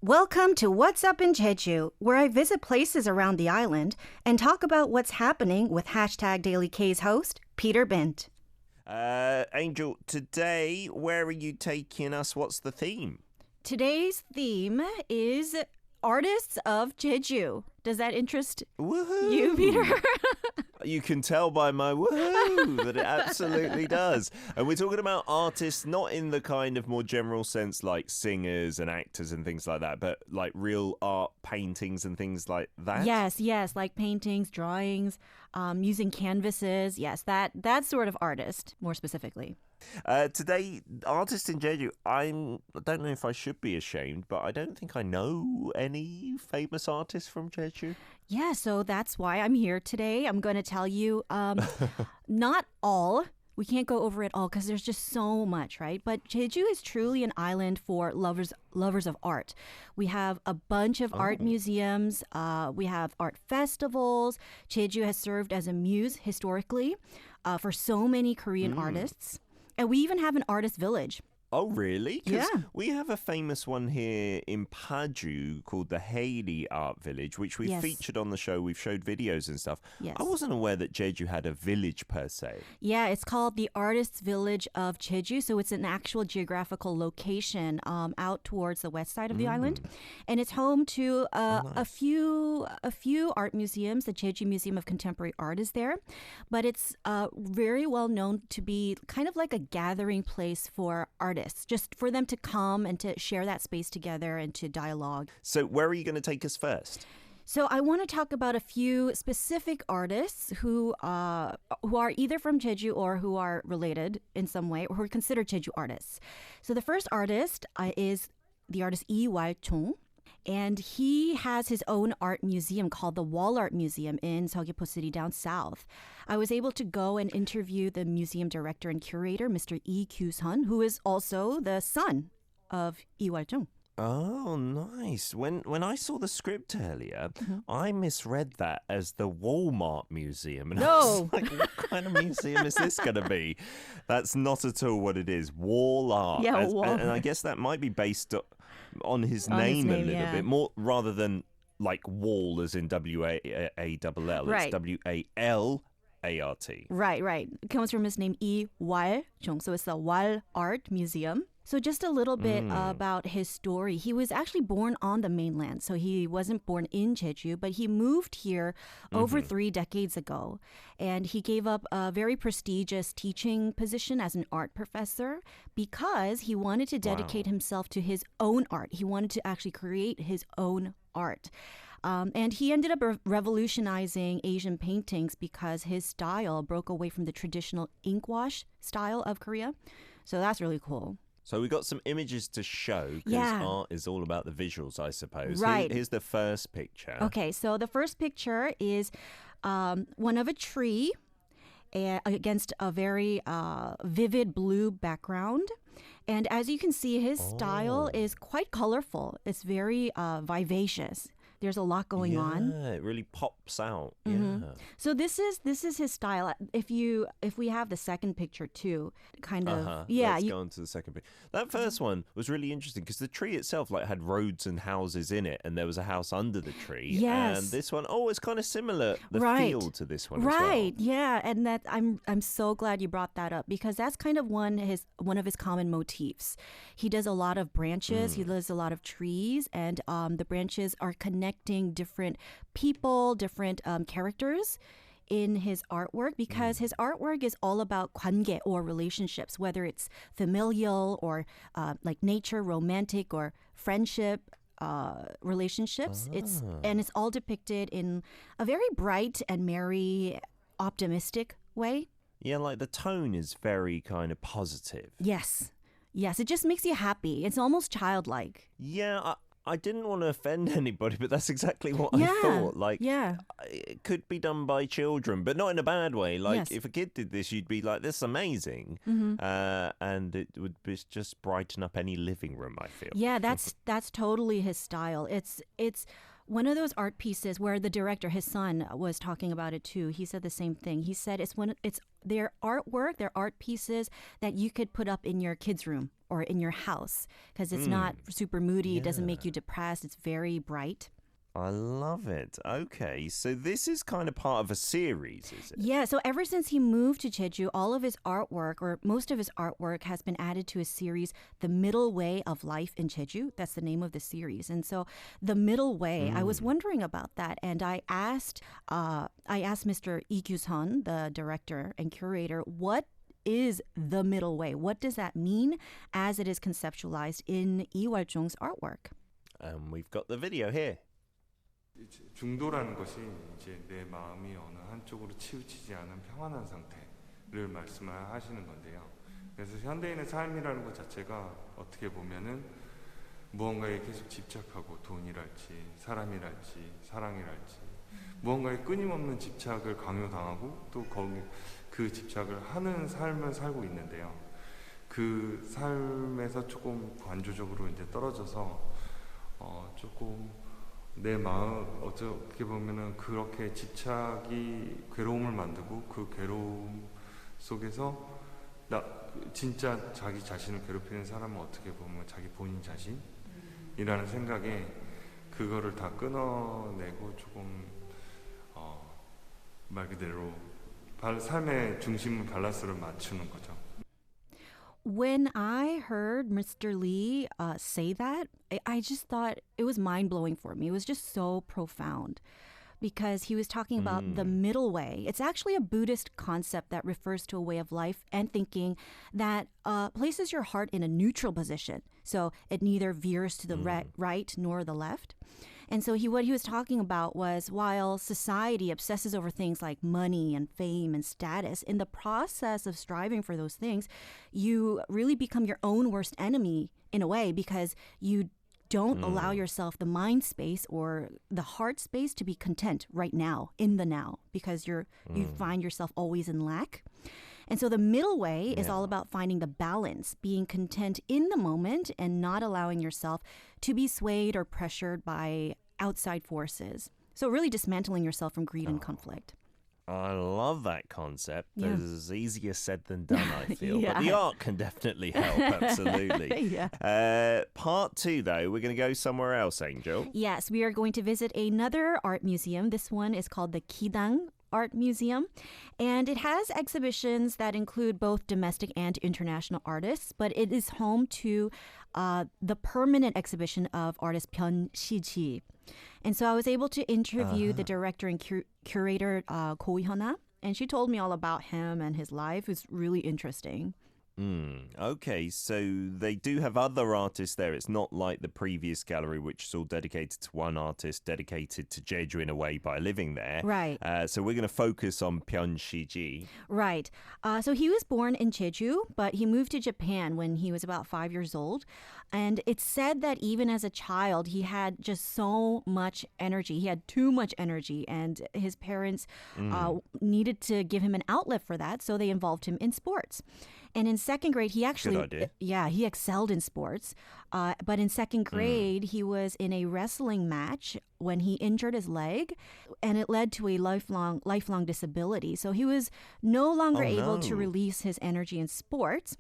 Welcome to What's Up in Jeju, where I visit places around the island and talk about what's happening with hashtag Daily K's host, Peter Bent. Angel, today, where are you taking us? What's the theme? Today's theme is artists of Jeju. Does that interest Woohoo! you, Peter? You can tell by my woohoo that it absolutely does. And we're talking about artists not in the kind of more general sense like singers and actors and things like that, but like real art, paintings and things like that. Yes, like paintings, drawings, using canvases. Yes, that sort of artist, more specifically. Today, artists in Jeju, I don't know if I should be ashamed, but I don't think I know any famous artists from Jeju. Yeah, so that's why I'm here today. I'm going to tell you not all. We can't go over it all because there's just so much, right? But Jeju is truly an island for lovers of art. We have a bunch of art museums. We have art festivals. Jeju has served as a muse historically for so many Korean artists. And we even have an artist village. Oh, really? 'Cause Yeah. we have a famous one here in Paju called the Hailey Art Village, which we've Yes. featured on the show. We've showed videos and stuff. Yes. I wasn't aware that Jeju had a village per se. Yeah, it's called the Artists Village of Jeju. So it's an actual geographical location out towards the west side of the island, and it's home to a few art museums. The Jeju Museum of Contemporary Art is there, but it's very well known to be kind of like a gathering place for artists, just for them to come and to share that space together and to dialogue. So where are you going to take us first? So I want to talk about a few specific artists who are either from Jeju or who are related in some way or who are considered Jeju artists. So the first artist is the artist Lee Walchong. And he has his own art museum called the Wall Art Museum in Seogyepo City down south. I was able to go and interview the museum director and curator, Mr. Lee Kyu-sun, who is also the son of Lee Wal-jung. Oh, nice. When I saw the script earlier, I misread that as the Walmart Museum. And I was No. like, what kind of museum is this going to be? That's not at all what it is. Wall art. Yeah, and wall I guess that might be based on his name a little yeah. bit more, rather than like wall as in W-A-L-L. Right. It's W-A-L-A-R-T. Right. It comes from his name, Lee Wal-jung. So it's the Wall Art Museum. So just a little bit about his story. He was actually born on the mainland. So he wasn't born in Jeju, but he moved here over 3 decades ago. And he gave up a very prestigious teaching position as an art professor because he wanted to dedicate himself to his own art. He wanted to actually create his own art. And he ended up revolutionizing Asian paintings because his style broke away from the traditional ink wash style of Korea. So that's really cool. So we got some images to show because Yeah. art is all about the visuals, I suppose. Right. Here's the first picture. Okay, so the first picture is one of a tree against a very vivid blue background. And as you can see, his style is quite colorful. It's very vivacious. There's a lot going on. Yeah, it really pops out. Yeah. So this is his style. If we have the second picture too, kind of Let's go on to the second picture. That first one was really interesting because the tree itself like had roads and houses in it, and there was a house under the tree. Yes. And this one, it's kind of similar. The Right. feel to this one Right, as well. yeah, and that I'm so glad you brought that up because that's kind of one of his common motifs. He does a lot of branches, he does a lot of trees, and the branches are connecting different people, different characters in his artwork because his artwork is all about 관계 or relationships, whether it's familial or like nature, romantic or friendship relationships. It's all depicted in a very bright and merry, optimistic way. Yeah, like the tone is very kind of positive. Yes, it just makes you happy. It's almost childlike. Yeah, I didn't want to offend anybody, but that's exactly what Yeah, I thought. Like, yeah. it could be done by children, but not in a bad way. Like, Yes. if a kid did this, you'd be like, "This is amazing," and it would just brighten up any living room. I feel. Yeah, that's totally his style. It's one of those art pieces where the director, his son, was talking about it too. He said the same thing. He said it's their artwork, their art pieces that you could put up in your kids' room or in your house because it's not super moody. It doesn't make you depressed. It's very bright. I love it. Okay, so this is kind of part of a series, is it? Yeah, so ever since he moved to Jeju, all of his artwork, or most of his artwork, has been added to his series, The Middle Way of Life in Jeju. That's the name of the series. And so The Middle Way, I was wondering about that. And I asked Mr. Lee Kyu-sun, the director and curator, what is the middle way? What does that mean as it is conceptualized in Lee Walchong's artwork? We've got the video here. 중도라는 것이 이제 내 마음이 어느 한쪽으로 치우치지 않은 평안한 상태를 말씀을 하시는 건데요. 그래서 현대인의 삶이라는 것 자체가 어떻게 보면은 무언가에 계속 집착하고 돈이랄지 사람이랄지 사랑이랄지 무언가에 끊임없는 집착을 강요당하고 또 거기 그 집착을 하는 삶을 살고 있는데요. 그 삶에서 조금 관조적으로 이제 떨어져서 조금 내 마음 어떻게 보면은 그렇게 집착이 괴로움을 만들고 그 괴로움 속에서 나 진짜 자기 자신을 괴롭히는 사람은 어떻게 보면 자기 본인 자신이라는 생각에 그거를 다 끊어내고 조금 말 그대로 삶의 중심을 밸런스를 맞추는 거죠. When I heard Mr. Lee say that, I just thought it was mind-blowing for me. It was just so profound because he was talking about the middle way. It's actually a Buddhist concept that refers to a way of life and thinking that places your heart in a neutral position. So it neither veers to the right nor the left. And so what he was talking about was while society obsesses over things like money and fame and status, in the process of striving for those things, you really become your own worst enemy in a way because you don't allow yourself the mind space or the heart space to be content right now, in the now, because you find yourself always in lack. And so the middle way is all about finding the balance, being content in the moment and not allowing yourself to be swayed or pressured by outside forces. So really dismantling yourself from greed and conflict. I love that concept. Yeah. It's easier said than done, I feel. Yeah. But the art can definitely help, absolutely. Yeah. Part 2, though, we're going to go somewhere else, Angel. Yes, we are going to visit another art museum. This one is called the Kidang Art Museum, and it has exhibitions that include both domestic and international artists, but it is home to the permanent exhibition of artist Byun Shiji. And so I was able to interview the director and curator Ko Hyuna, and she told me all about him and his life. It was really interesting. Okay, so they do have other artists there. It's not like the previous gallery, which is all dedicated to one artist, dedicated to Jeju in a way by living there. Right. So we're going to focus on Byun Shiji. Right. So he was born in Jeju, but he moved to Japan when he was about 5 years old. And it's said that even as a child, he had just so much energy. He had too much energy, and his parents needed to give him an outlet for that, so they involved him in sports. And in second grade, he actually, Good idea. he excelled in sports. But in second grade, he was in a wrestling match when he injured his leg, and it led to a lifelong disability. So he was no longer able to release his energy in sports.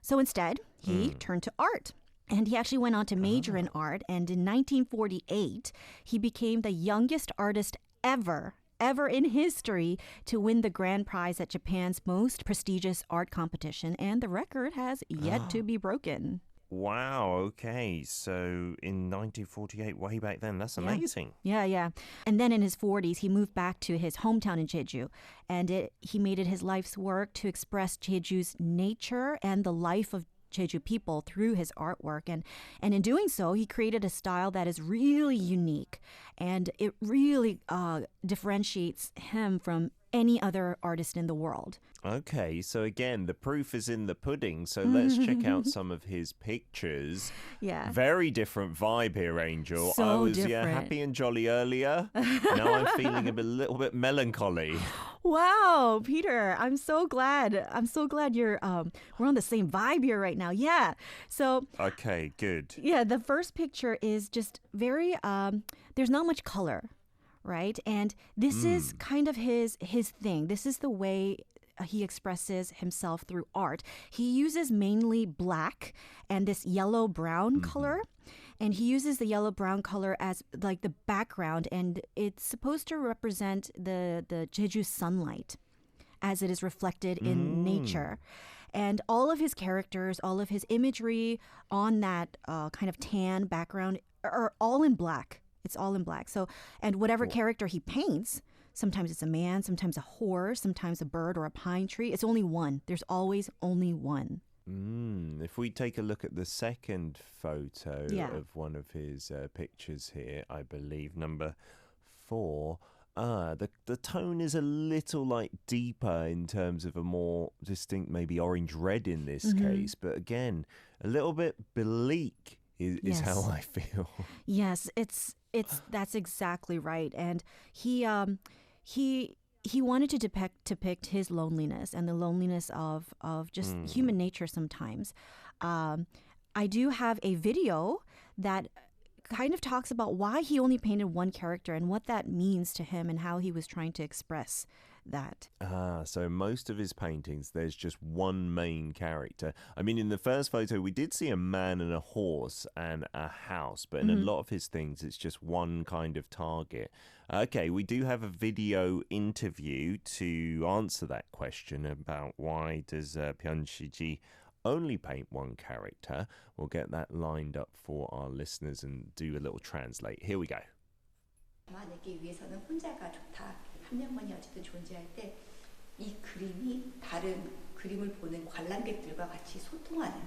So instead, he turned to art. And he actually went on to major in art. And in 1948, he became the youngest artist ever in history to win the grand prize at Japan's most prestigious art competition. And the record has yet to be broken. Wow, okay. So in 1948, way back then, that's amazing. Yeah. And then in his 40s, he moved back to his hometown in Jeju. And he made it his life's work to express Jeju's nature and the life of Jeju people through his artwork. And in doing so, he created a style that is really unique. And it really differentiates him from any other artist in the world. Okay, so again, the proof is in the pudding. So let's check out some of his pictures. Yeah. Very different vibe here, Angel. So I was different. happy and jolly earlier. Now I'm feeling a little bit melancholy. Wow, Peter, I'm so glad. I'm so glad you're we're on the same vibe here right now. Yeah. So, Okay, good. yeah, the first picture is just very there's not much color, right? And this is kind of his thing. This is the way he expresses himself through art. He uses mainly black and this yellow brown color. And he uses the yellow brown color as like the background, and it's supposed to represent the Jeju sunlight as it is reflected in nature. And all of his characters, all of his imagery on that kind of tan background are all in black. It's all in black. So, and whatever character he paints, sometimes it's a man, sometimes a horse, sometimes a bird or a pine tree. It's only one. There's always only one. If we take a look at the second photo Yeah. of one of his pictures here, I believe number 4, the tone is a little like deeper in terms of a more distinct, maybe orange red in this case, but again, a little bit bleak is how Yes. I feel. Yes, it's that's exactly right. And he wanted to depict his loneliness and the loneliness of just human nature sometimes. I do have a video that kind of talks about why he only painted one character and what that means to him and how he was trying to express that. So most of his paintings, there's just one main character. I mean, in the first photo, we did see a man and a horse and a house, but in a lot of his things, it's just one kind of target. Okay, we do have a video interview to answer that question about why does Byun Shiji only paint one character. We'll get that lined up for our listeners and do a little translate. Here we go. 만들기 위해서는 혼자가 좋다. 한 명만이 어쨌든 존재할 때 이 그림이 다른 그림을 보는 관람객들과 같이 소통하는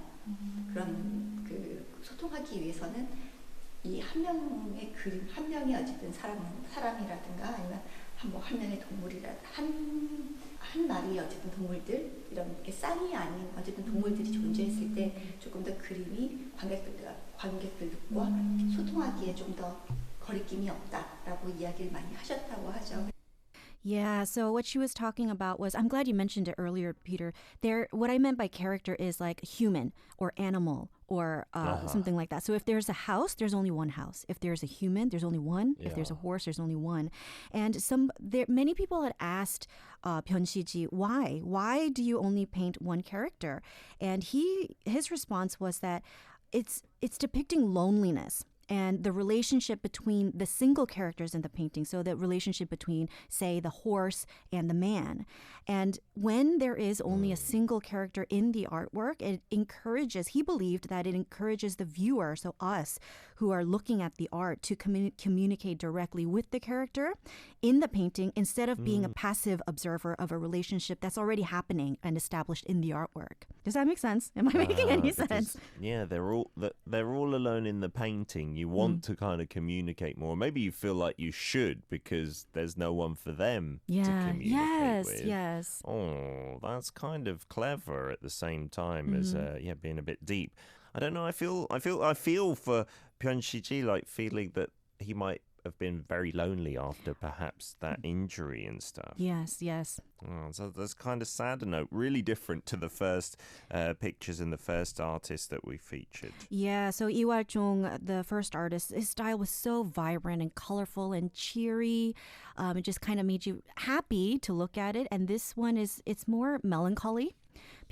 그런 그 소통하기 위해서는 이 한 명의 그림 한 명이 어쨌든 사람이라든가 아니면 한 명의 동물이라 한 마리의 어쨌든 동물들 이런 게 쌍이 아닌 어쨌든 동물들이 존재했을 때 조금 더 그림이 관객들과 소통하기에 좀 더 거리낌이 없다라고 이야기를 많이 하셨다고 하죠. Yeah, so what she was talking about was, I'm glad you mentioned it earlier, Peter. What I meant by character is like human or animal or something like that. So if there's a house, there's only one house. If there's a human, there's only one. If there's a horse, there's only one. And many people had asked Byun Shiji, why? Why do you only paint one character? And his response was that it's depicting loneliness and the relationship between the single characters in the painting. So the relationship between, say, the horse and the man. And when there is only a single character in the artwork, he believed that it encourages the viewer, so us, who are looking at the art, to communicate directly with the character in the painting instead of being a passive observer of a relationship that's already happening and established in the artwork. Does that make sense? Am I making any sense? Yeah, they're all alone in the painting. You want to kind of communicate more. Maybe you feel like you should because there's no one for them to communicate with. Yes. Oh, that's kind of clever at the same time as being a bit deep. I don't know. I feel for Byun Shiji, like feeling that he might have been very lonely after perhaps that injury and stuff. Yes. Oh, so that's kind of sad note. Really different to the first pictures and the first artist that we featured. Yeah, so Lee Walchong, the first artist, his style was so vibrant and colorful and cheery. It just kind of made you happy to look at it. And this one it's more melancholy,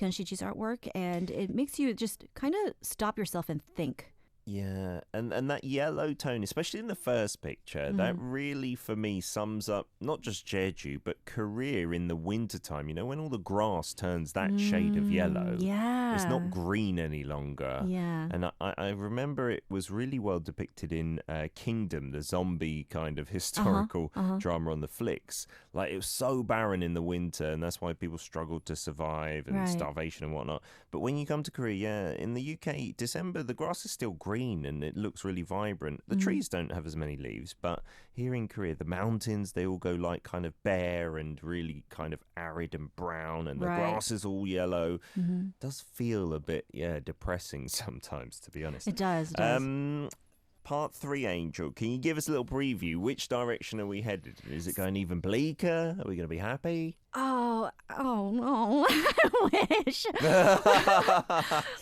Byun Shiji's artwork, and it makes you just kind of stop yourself and think. Yeah, and that yellow tone, especially in the first picture, that really, for me, sums up not just Jeju, but Korea in the wintertime. You know, when all the grass turns that shade of yellow. Yeah. It's not green any longer. Yeah. And I remember it was really well depicted in Kingdom, the zombie kind of historical drama on the flicks. Like, it was so barren in the winter, and that's why people struggled to survive and starvation and whatnot. But when you come to Korea, yeah, in the UK, December, the grass is still green and it looks really vibrant. The trees don't have as many leaves, but here in Korea, the mountains, they all go like kind of bare and really kind of arid and brown, and the grass is all yellow. Does feel a bit, depressing sometimes, to be honest. It does. part 3, Angel. Can you give us a little preview? Which direction are we headed? Is it going even bleaker? Are we going to be happy? Oh no! I wish.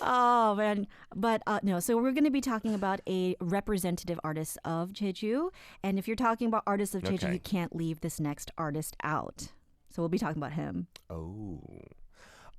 Oh man, but no. So we're going to be talking about a representative artist of Jeju, and if you're talking about artists of Jeju, Okay. you can't leave this next artist out. So we'll be talking about him. Oh.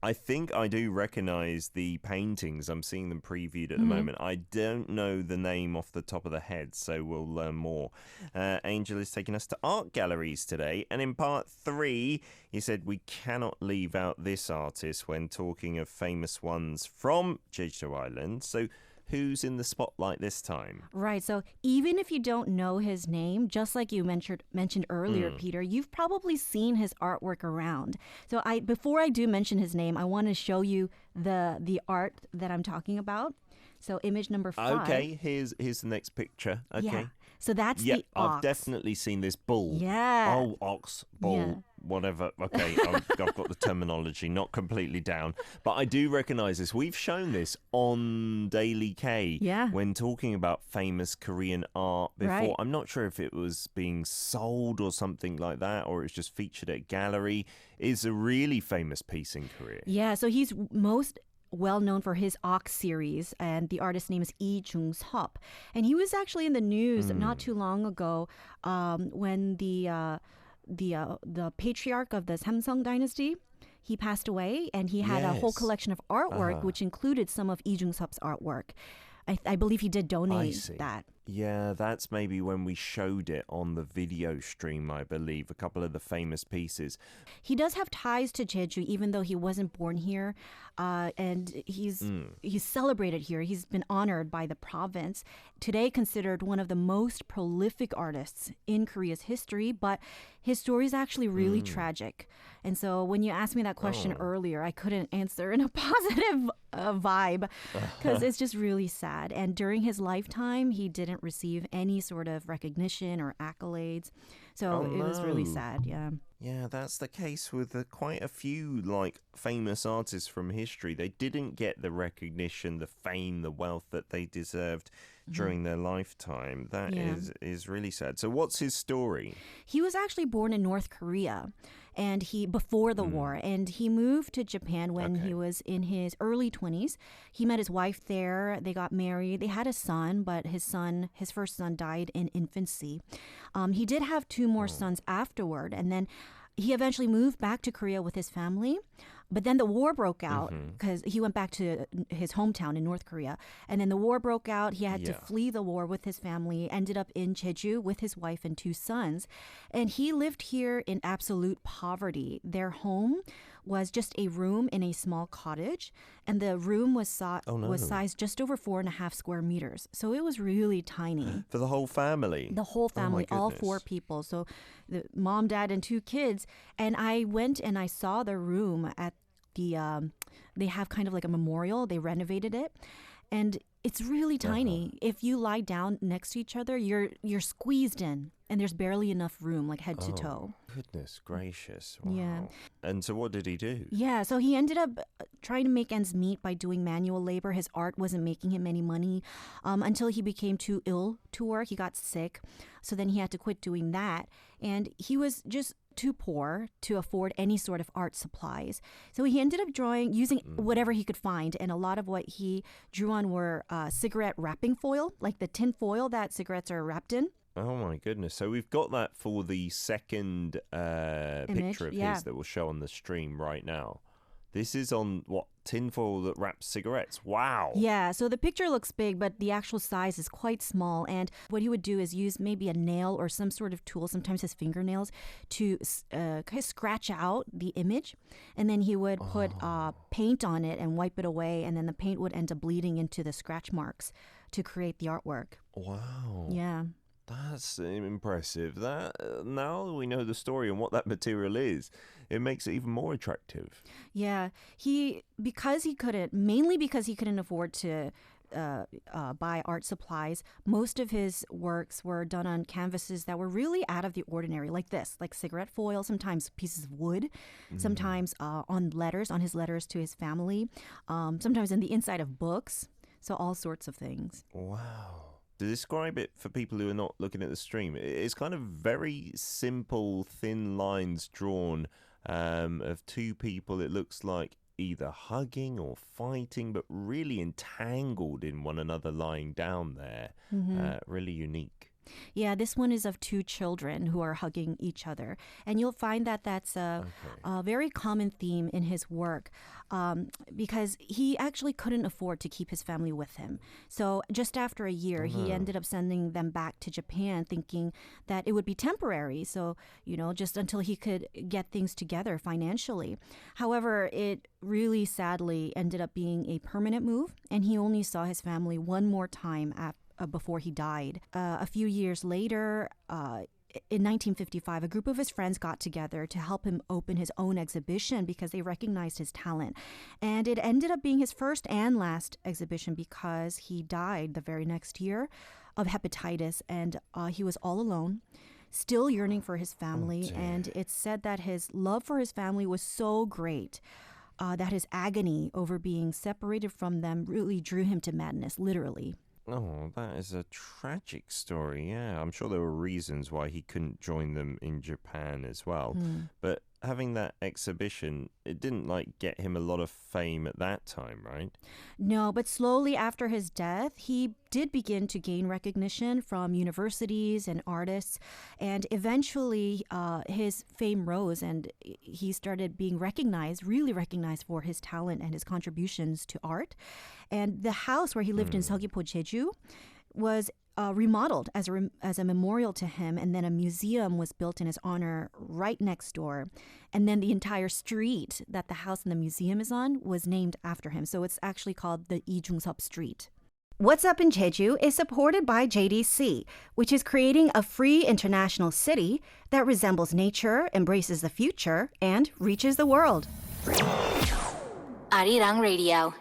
I think I do recognize the paintings. I'm seeing them previewed at the moment. I don't know the name off the top of the head, so we'll learn more. Angel is taking us to art galleries today. And in part 3, he said we cannot leave out this artist when talking of famous ones from Jeju Island. So who's in the spotlight this time? Right. So even if you don't know his name, just like you mentioned earlier, Peter, you've probably seen his artwork around. So before I do mention his name, I want to show you the art that I'm talking about. So image number 5. Okay, here's the next picture. Okay. Yeah. So that's Yep, the ox. I've definitely seen this bull. Yeah. Oh, ox, bull, Yeah. whatever. Okay, I've got the terminology not completely down. But I do recognise this. We've shown this on Daily K Yeah. when talking about famous Korean art before. Right. I'm not sure if it was being sold or something like that, or it's just featured at a gallery. It's a really famous piece in Korea. Yeah, so he's most well known for his Ox series, and the artist's name is Lee Jung-seop. And he was actually in the news not too long ago when the patriarch of the Samsung dynasty, he passed away, and he had a whole Yes. collection of artwork, which included some of Lee Jung-seop's artwork. I believe he did donate see. that. Yeah, that's maybe when we showed it on the video stream, I believe, a couple of the famous pieces. He does have ties to Jeju, even though he wasn't born here, and he's celebrated here. He's been honored by the province. Today, considered one of the most prolific artists in Korea's history, but his story is actually really tragic. And so, when you asked me that question earlier, I couldn't answer in a positive vibe because it's just really sad. And during his lifetime, he didn't receive any sort of recognition or accolades. So it was really no. sad. Yeah. Yeah, that's the case with quite a few famous artists from history. They didn't get the recognition, the fame, the wealth that they deserved during their lifetime. That is really sad. So what's his story? He was actually born in North Korea, and before the war, and he moved to Japan when he was in his early 20s. He met his wife there. They got married. They had a son, but his first son died in infancy. He did have 2 more sons afterward, and then he eventually moved back to Korea with his family. But then the war broke out because he went back to his hometown in North Korea. And then the war broke out. He had to flee the war with his family, ended up in Jeju with his wife and 2 sons. And he lived here in absolute poverty. Their home was just a room in a small cottage. And the room was sized just over 4.5 square meters. So it was really tiny. For the whole family? The whole family, all 4 goodness. people. So the mom, dad, and 2 kids. And I went and I saw their room at they have kind of like a memorial. They renovated it. And it's really tiny. If you lie down next to each other, you're squeezed in. And there's barely enough room, like head to toe. Goodness gracious. Wow. Yeah. And so what did he do? Yeah, so he ended up trying to make ends meet by doing manual labor. His art wasn't making him any money until he became too ill to work. He got sick. So then he had to quit doing that. And he was just too poor to afford any sort of art supplies. So he ended up using whatever he could find. And a lot of what he drew on were cigarette wrapping foil, like the tin foil that cigarettes are wrapped in. Oh my goodness. So we've got that for the second picture of his that we'll show on the stream right now. This is on tinfoil that wraps cigarettes. Wow. Yeah, so the picture looks big, but the actual size is quite small. And what he would do is use maybe a nail or some sort of tool, sometimes his fingernails, to kind of scratch out the image. And then he would put paint on it and wipe it away. And then the paint would end up bleeding into the scratch marks to create the artwork. Wow. Yeah. That's impressive. That now we know the story and what that material is, it makes it even more attractive. Yeah, because he couldn't afford to buy art supplies. Most of his works were done on canvases that were really out of the ordinary, like this, like cigarette foil, sometimes pieces of wood, sometimes on his letters to his family, sometimes in the inside of books. So all sorts of things. Wow. to describe it for people who are not looking at the stream, it's kind of very simple, thin lines drawn of two people. It looks like either hugging or fighting, but really entangled in one another lying down there. Really unique. Yeah, this one is of two children who are hugging each other. And you'll find that that's a very common theme in his work because he actually couldn't afford to keep his family with him. So just after a year, he ended up sending them back to Japan thinking that it would be temporary. So, just until he could get things together financially. However, it really sadly ended up being a permanent move, and he only saw his family one more time before he died. A few years later, in 1955, a group of his friends got together to help him open his own exhibition because they recognized his talent. And it ended up being his first and last exhibition because he died the very next year of hepatitis, and he was all alone, still yearning for his family. And it's said that his love for his family was so great that his agony over being separated from them really drew him to madness, literally. Oh, that is a tragic story. Yeah, I'm sure there were reasons why he couldn't join them in Japan as well. But having that exhibition, it didn't get him a lot of fame at that time, right? No, but slowly after his death, he did begin to gain recognition from universities and artists. And eventually his fame rose and he started being really recognized for his talent and his contributions to art. And the house where he lived in Seogwipo, Jeju, was remodeled as a memorial to him, and then a museum was built in his honor right next door. And then the entire street that the house and the museum is on was named after him. So it's actually called the Lee Jung-seop Street. What's Up in Jeju is supported by JDC, which is creating a free international city that resembles nature, embraces the future, and reaches the world. Arirang Radio.